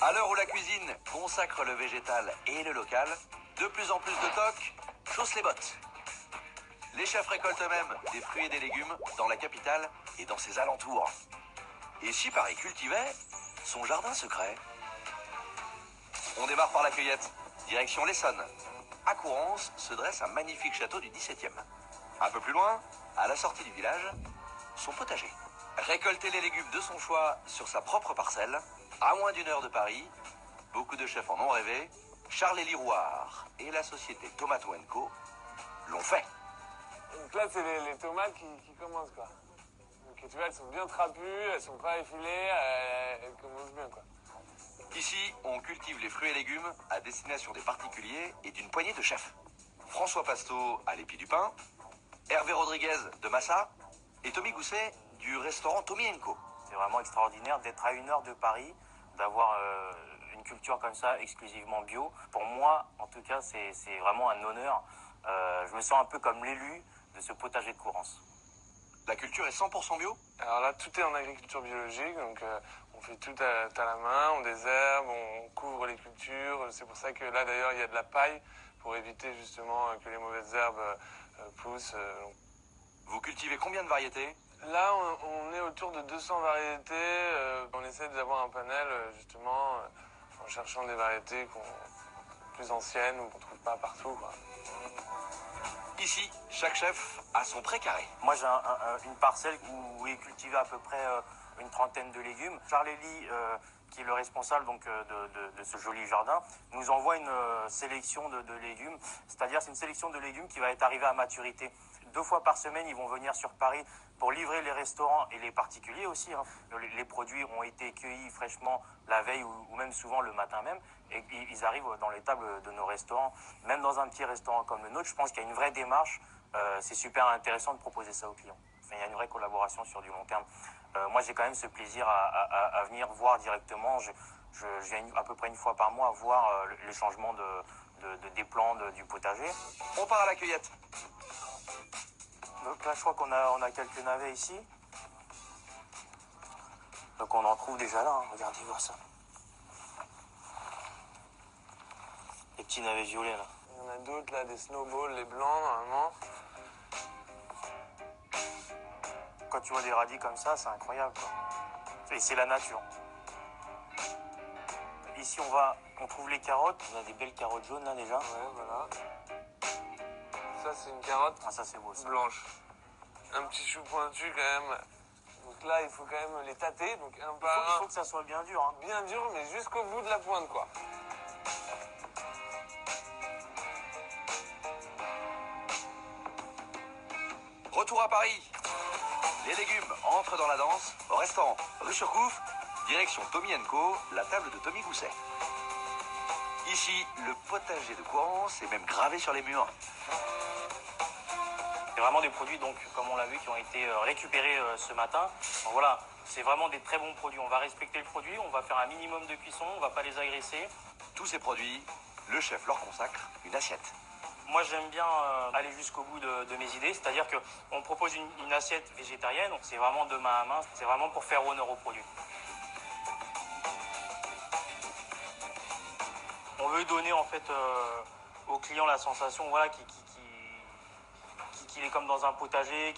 À l'heure où la cuisine consacre le végétal et le local, de plus en plus de tocs chaussent les bottes. Les chefs récoltent même des fruits et des légumes dans la capitale et dans ses alentours. Et si Paris cultivait son jardin secret? On démarre par la cueillette, direction l'Essonne. À Courance se dresse un magnifique château du XVIIe. Un peu plus loin, à la sortie du village, son potager. Récolter les légumes de son choix sur sa propre parcelle, à moins d'1 heure de Paris, beaucoup de chefs en ont rêvé, Charles-Élie Rouard et la société Tomato & Co l'ont fait. Donc là, c'est les tomates qui commencent, quoi. Donc tu vois, elles sont bien trapues, elles sont pas effilées, elles commencent bien, quoi. Ici, on cultive les fruits et légumes à destination des particuliers et d'une poignée de chefs. François Pasteau à l'Épi du Pain, Hervé Rodriguez de Massa et Tommy Gousset du restaurant Tommy & Co. C'est vraiment extraordinaire d'être à 1 heure de Paris, d'avoir une culture comme ça exclusivement bio. Pour moi, en tout cas, c'est vraiment un honneur. Je me sens un peu comme l'élu de ce potager de Courance. La culture est 100% bio? Alors là, tout est en agriculture biologique, donc on fait tout à la main, on désherbe, on couvre les cultures. C'est pour ça que là, d'ailleurs, il y a de la paille pour éviter justement que les mauvaises herbes poussent. Vous cultivez combien de variétés? Là, on est autour de 200 variétés. On essaie d'avoir un panel, justement, en cherchant des variétés plus anciennes ou qu'on ne trouve pas partout, quoi. Ici, chaque chef a son pré-carré. Moi, j'ai une parcelle où est cultivé à peu près une trentaine de légumes. Charles-Élie, qui est le responsable donc, de ce joli jardin, nous envoie une sélection de légumes. C'est-à-dire, c'est une sélection de légumes qui va être arrivée à maturité. 2 fois par semaine, ils vont venir sur Paris pour livrer les restaurants et les particuliers aussi. Les produits ont été cueillis fraîchement la veille ou même souvent le matin même. Et ils arrivent dans les tables de nos restaurants. Même dans un petit restaurant comme le nôtre, je pense qu'il y a une vraie démarche. C'est super intéressant de proposer ça aux clients. Enfin, il y a une vraie collaboration sur du long terme. Moi, j'ai quand même ce plaisir à venir voir directement. Je viens à peu près 1 fois par mois voir les changements des plants du potager. On part à la cueillette. Donc là, je crois qu'on a quelques navets ici. Donc on en trouve déjà là, hein. Regardez voir ça. Les petits navets violets là. Il y en a d'autres là, des snowballs, les blancs normalement. Quand tu vois des radis comme ça, c'est incroyable, quoi. Et c'est la nature. Ici on trouve les carottes. On a des belles carottes jaunes là déjà. Ouais, voilà. Ça, c'est une carotte ça c'est beau ça. blanche. Un petit chou pointu quand même. Donc là, il faut quand même les tâter. Donc un par Il un. faut que ça soit bien dur, hein. Bien dur, mais jusqu'au bout de la pointe, quoi. Retour à Paris. Les légumes entrent dans la danse au restaurant rue Surcouf, direction Tommy & Co, la table de Tommy Gousset. Ici, le potager de Courance est même gravé sur les murs. C'est vraiment des produits, donc, comme on l'a vu, qui ont été récupérés ce matin. Donc voilà, c'est vraiment des très bons produits. On va respecter le produit, on va faire un minimum de cuisson, on ne va pas les agresser. Tous ces produits, le chef leur consacre une assiette. Moi, j'aime bien aller jusqu'au bout de mes idées, c'est-à-dire qu'on propose une assiette végétarienne, donc c'est vraiment de main à main, c'est vraiment pour faire honneur aux produits. On veut donner en fait aux clients la sensation, voilà, qu'il est comme dans un potager,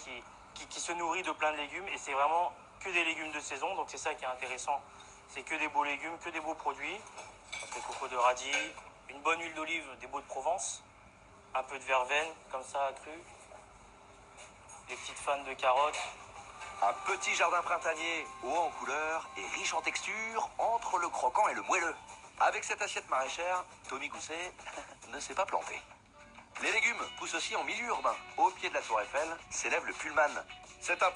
qui se nourrit de plein de légumes, et c'est vraiment que des légumes de saison, donc c'est ça qui est intéressant. C'est que des beaux légumes, que des beaux produits, des cocots de radis, une bonne huile d'olive, des Baux de Provence, un peu de verveine, comme ça, cru, des petites fans de carottes. Un petit jardin printanier haut en couleur et riche en texture entre le croquant et le moelleux. Avec cette assiette maraîchère, Tommy Gousset ne s'est pas planté. Les légumes poussent aussi en milieu urbain. Au pied de la Tour Eiffel s'élève le Pullman. C'est un